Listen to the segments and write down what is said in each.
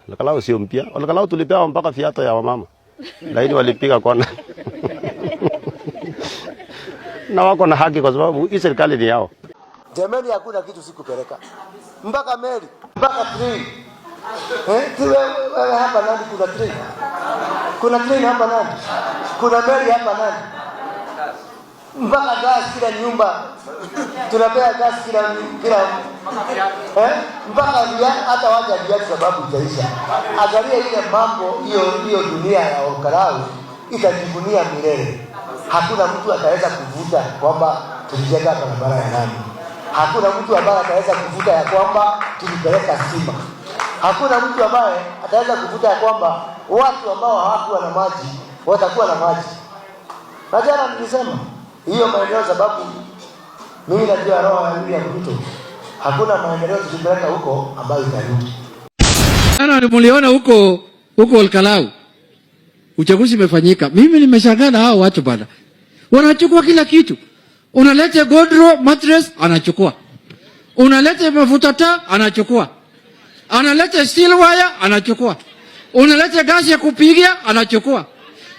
Olkalau sio mpya. Olkalau tulipewa mpaka viatu ya wamama. Lakini walipiga kona. Na wako na haki kwa sababu hii serikali ni yao. Jamani, hakuna kitu sikupeleka. Mpaka meli, mpaka train. Wewe hapa Nandi kuna train. Kuna train hapa Nandi. Kuna meli hapa Nandi. Mpaka gas kila nyumba. Tunapea gas kila mpaka hata waje hadi sababu itaisha. Angalia ile mambo hiyo dunia ya Olkalau itajivunia milele. Hakuna mtu ataweza kuvuta kwamba tulijenga barabara ya lami. Hakuna mtu ambaye ataweza kuvuta ya kwamba tulipeleka stima. Hakuna mtu ambaye ataweza kuvuta ya kwamba watu ambao hawakuwa na maji watakuwa na maji. Na jana nilisema hiyo maendeleo, sababu mimi najua roho ya Ruto. Hakuna maendeleo tulipeleka huko ambayo itarudi. Ana mliona huko Olkalau. Uchaguzi umefanyika. Mimi nimeshangaa na hao watu bana. Wanachukua kila kitu. Unaleta godro mattress anachukua. Unaleta mafuta taa anachukua. Analeta steel wire anachukua. Unaleta gasi ya kupigia anachukua.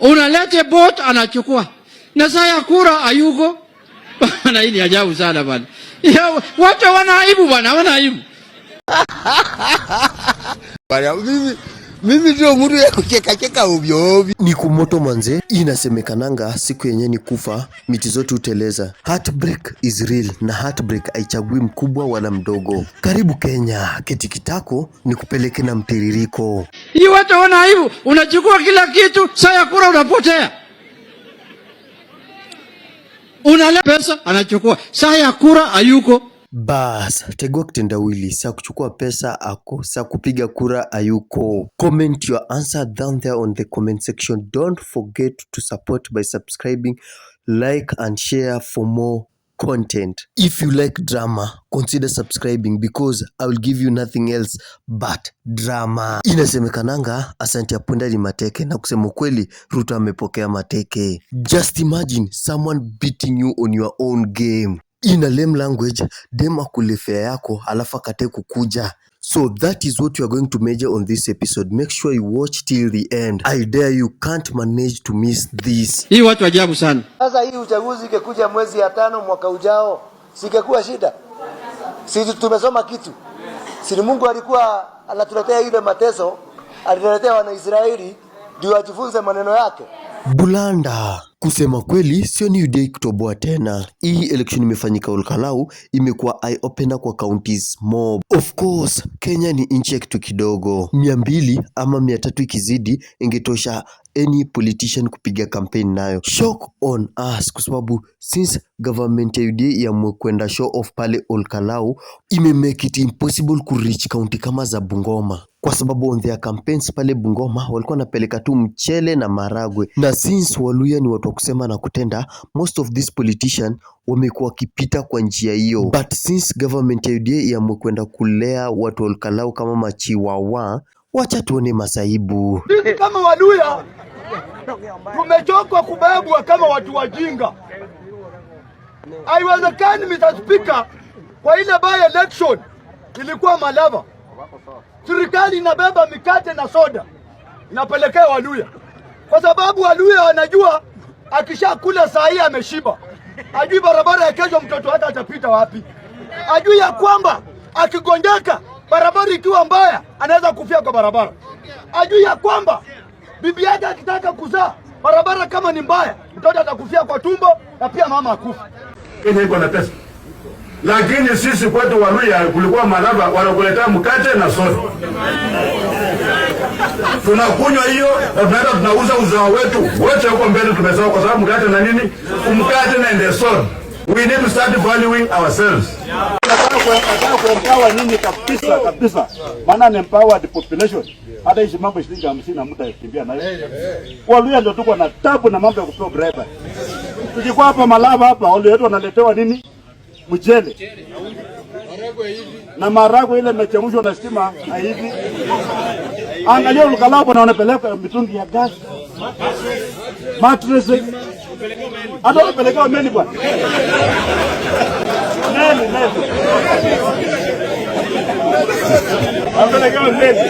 Unaleta boat anachukua. Na saa ya kura hayuko. Bana, hii ni ajabu sana bana. Watu wana aibu bana, wana aibu. Bana, mimi ndio mtu ya kucheka ovyo ovyo. Ni kumoto manze, inasemekananga siku yenye ni kufa miti zote uteleza. Heartbreak is real, na heartbreak haichagui mkubwa wala mdogo. Karibu Kenya, ketikitako ni kupeleke na mtiririko. Hii watu wana aibu, unachukua kila kitu, saa ya kura unapotea. Unaleta pesa anachukua, saa ya kura hayuko. Bas, tegwa kitendawili, saa kuchukua pesa ako, saa kupiga kura ayuko. Comment your answer down there on the comment section. Don't forget to support by subscribing, like and share for more content. If you like drama, consider subscribing because I will give you nothing else but drama. Inasemekananga asante ya punda ni mateke, na kusema kweli Ruto amepokea mateke. Just imagine someone beating you on your own game. In a lame language, dema kulefea yako alafa kate kukuja. So that is what you are going to measure on this episode. Make sure you watch till the end. I dare you can't manage to miss this. Hii watu ajabu sana. Sasa hii uchaguzi ikikuja mwezi ya 5 mwaka ujao, singekuwa shida. Sisi tumesoma kitu. Si Mungu alikuwa anatuletea ile mateso, aliletea wana Israeli ndio wajifunze maneno yake. Bulanda. Kusema kweli sio new day kutoboa tena. Hii election imefanyika Olkalau imekuwa eye opener kwa counties mob. Of course, Kenya ni nchi ya kitu kidogo. 200 ama 300 ikizidi ingetosha any politician kupiga campaign nayo. Shock on us kwa sababu since government ya UDA ya kwenda show off pale Olkalau make it impossible ku reach county kama za Bungoma. Kwa sababu on their campaigns pale Bungoma walikuwa napeleka tu mchele na maragwe. Na since Waluya ni watu kusema na kutenda, most of these politicians wamekuwa kipita kwa njia hiyo. But since government ya UDA ya kwenda kulea watu Olkalau kama machiwawa, wacha tuone masaibu. Sisi kama Waluya tumechoka kubebwa kama watu wajinga. Haiwezekani Mr. Speaker, kwa ile by election ilikuwa Malava. Serikali inabeba mikate na soda inapelekea Waluya. Kwa sababu Waluya wanajua akishakula saa hii ameshiba. Ajui barabara ya kesho mtoto wake atapita wapi. Ajui ya kwamba akigonjeka barabara ikiwa mbaya anaweza kufia kwa barabara. Ajui ya kwamba bibi yake akitaka kuzaa barabara kama ni mbaya mtoto atakufia kwa tumbo na pia mama akufa. Kenya iko na pesa. Lakini sisi kwetu Waluya kulikuwa Malava wanakuletea mkate na soda. Tunakunywa hiyo na tunaenda tunauza uzao wetu wote huko mbele tumesahau kwa sababu mkate na nini? Mkate na the soda. We need to start valuing ourselves. Nataka kuempower nini kabisa. Maana ni empowered population. Hata hizo mambo shilingi 50 na mtu akimbia nayo. Waluya ndio tuko na tabu na mambo ya kupewa bribe. Tukikuwa hapa Malava hapa Waluya wetu wanaletewa nini? Mchele. Na maragwe ile imechemshwa na stima hivi. Angalia Olkalau na wanapeleka mitungi ya gas. Mattress. Hata wanapeleka meni bwana. Nani. Wapelekewa mbele.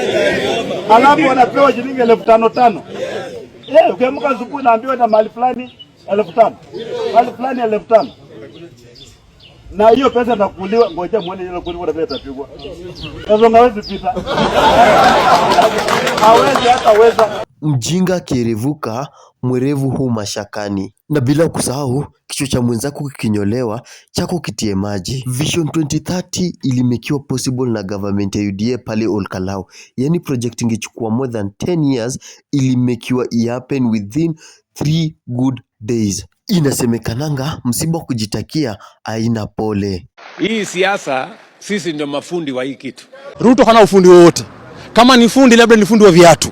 Alafu wanapewa shilingi 5,500. Ukiamka asubuhi naambiwa na mahali fulani 5,000. Mahali fulani 5,000. Na hiyo pesa nakuliwa, ngoja muone ile kuliwa na pesa tapigwa. Sasa ngawezi pita. Hawezi hata weza. Mjinga kierevuka, mwerevu huu mashakani. Na bila kusahau, kichwa cha mwenzako kikinyolewa, chako kitie maji. Vision 2030 ilimekiwa possible na government ya UDA pale Olkalau. Yani project ingechukua more than 10 years, ilimekiwa happen within 3 good days. Inasemekananga msiba kujitakia aina pole. Hii siasa sisi ndio mafundi wa hii kitu. Ruto hana ufundi wowote. Kama ni fundi labda ni fundi wa viatu.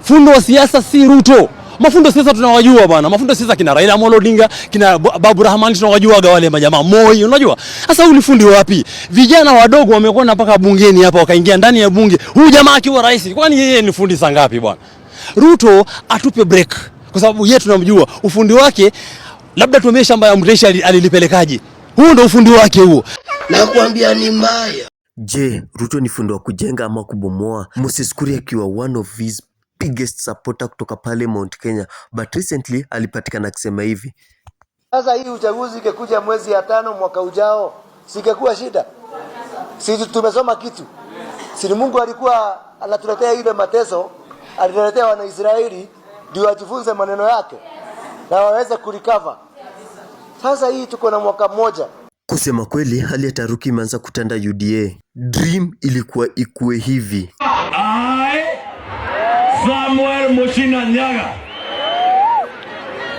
Fundi wa siasa si Ruto. Mafundi wa siasa tunawajua bwana. Mafundi wa siasa kina Raila Amolo Odinga, kina Babu Rahman tunawajua wale majamaa. Moi, unajua? Sasa huyu fundi wapi? Vijana wadogo wamekwenda mpaka bungeni hapa wakaingia ndani ya bunge. Huyu jamaa akiwa rais, kwani yeye ni fundi saa ngapi bwana? Ruto atupe break. Kwa sababu yeye tunamjua ufundi wake, labda tuambie shamba ya Mresha alilipelekaje. Huo ndio ufundi wake huo. Nakwambia ni mbaya. Je, Ruto ni fundi wa kujenga ama kubomoa? Moses Kuria akiwa one of his biggest supporter kutoka pale Mount Kenya, but recently alipatikana akisema hivi. Sasa hii uchaguzi ikikuja mwezi ya 5 mwaka ujao, singekuwa shida. Sisi tumesoma kitu. Si Mungu alikuwa anatuletea ile mateso, aliletea wana Israeli ndio wajifunze maneno yake na waweze kurecover. Sasa hii tuko na mwaka mmoja. Kusema kweli, hali ya taruki imeanza kutanda UDA. Dream ilikuwa ikue hivi. Samuel Muchina Nyaga,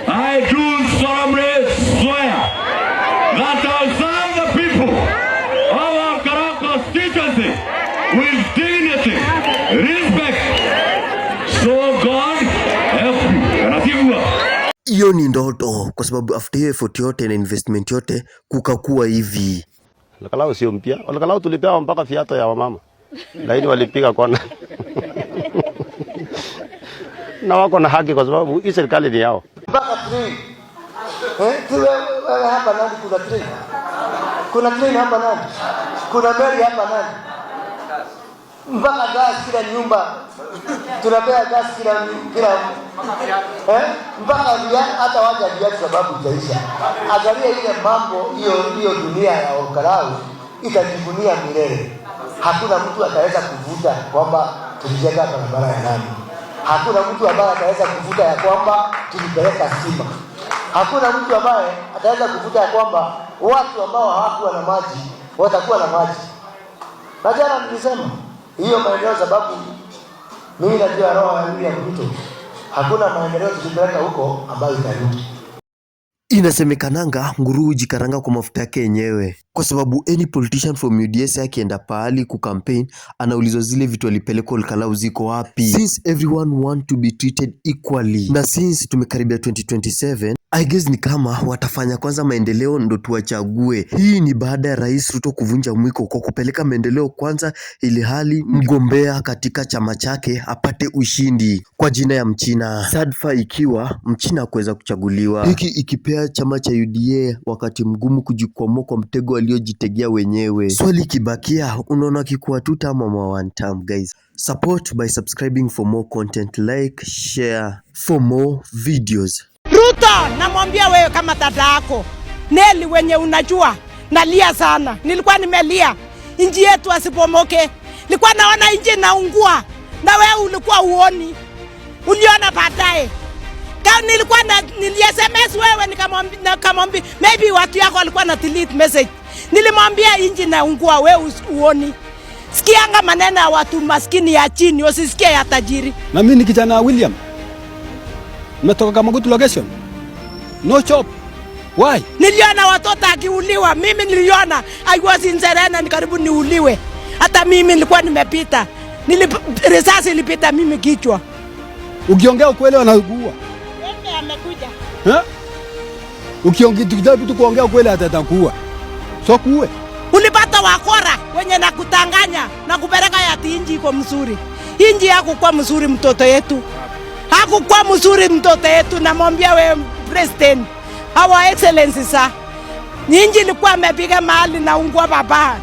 I do solemnly swear that I will serve the people of our constituency with dignity, respect, so God help me. Iyo ni ndoto, kwa sababu after hiyo effort yote na investment yote kukakuwa hivi. Olkalau sio mpya. Olkalau tulipewa mpaka fiato ya wamama. Lakini walipiga kona. Na wako na haki kwa sababu hii serikali ni yao. Mpaka 3. Hapa Nandi kuna 3. Kuna 3 hapa Nandi. Kuna meli hapa Nandi. Mpaka gas kila nyumba. Tunapea gas kila mpaka hata waja dia sababu itaisha. Angalia ile mambo hiyo dunia ya Olkalau itajivunia milele. Hakuna mtu ataweza kuvuta kwamba tulijenga barabara ya Nandi. Hakuna mtu ambaye ataweza kuvuta ya kwamba tulipeleka stima. Hakuna mtu ambaye ataweza kuvuta ya kwamba watu ambao hawakuwa na maji watakuwa na maji. Na jana nilisema hiyo maendeleo, sababu mimi najua roho ya Ruto. Hakuna maendeleo tukipeleka huko ambayo itarudi. Inasemekananga nguruwe jikaranga kwa mafuta yake yenyewe, kwa sababu any politician from UDA akienda pahali kucampaign anaulizwa zile vitu alipeleka Olkalau ziko wapi, since everyone want to be treated equally. Na since tumekaribia 2027, I guess ni kama watafanya kwanza maendeleo ndo tuwachague. Hii ni baada ya Rais Ruto kuvunja mwiko kwa kupeleka maendeleo kwanza, ili hali mgombea katika chama chake apate ushindi kwa jina ya Mchina, sadfa ikiwa Mchina kuweza kuchaguliwa. Hiki ikipea chama cha UDA wakati mgumu kujikwamua kwa mtego waliojitegea wenyewe. Swali kibakia, unaona kikuwa tuta mama one time guys. Support by subscribing for more content, like, share for more videos. Ruto, namwambia wewe kama dada yako Neli, wenye unajua nalia sana. Nilikuwa nimelia inji yetu asipomoke. Nilikuwa naona inji naungua na wewe ulikuwa uoni. Uliona baadaye. Kama nilikuwa nili-SMS wewe nikamwambia maybe watu yako walikuwa na delete message. Nilimwambia inji naungua wewe uoni. Sikianga maneno ya watu maskini ya chini, usisikie ya tajiri. Na mimi ni kijana William. Nimetoka Kamagutu location. No job. Why? Niliona watoto akiuliwa. Mimi niliona I was in Serena ni karibu niuliwe. Hata mimi nilikuwa nimepita. Risasi ilipita mimi kichwa. Ukiongea ukweli wanaugua. Wewe amekuja. Ukiongea tu kuongea ukweli atatakuua. So kuue. Ulipata wakora wenye nakutanganya na kupeleka yati inji iko mzuri. Inji yako kwa mzuri mtoto yetu. Hakukuwa mzuri mtoto yetu, namwambia wewe president. Our excellency sir. Inji ilikuwa amepiga mahali na ungua baba.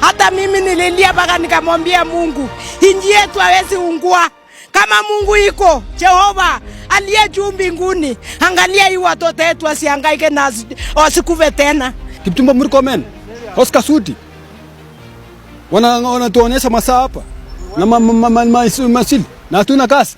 Hata mimi nililia mpaka nikamwambia Mungu, inji yetu hawezi ungua. Kama Mungu iko, Jehova aliye juu mbinguni, angalia hii watoto wetu wasihangaike na wasikufe tena. Kipchumba Murkomen, Oscar Sudi wanatuonyesha masaa hapa na masili na hatuna kazi.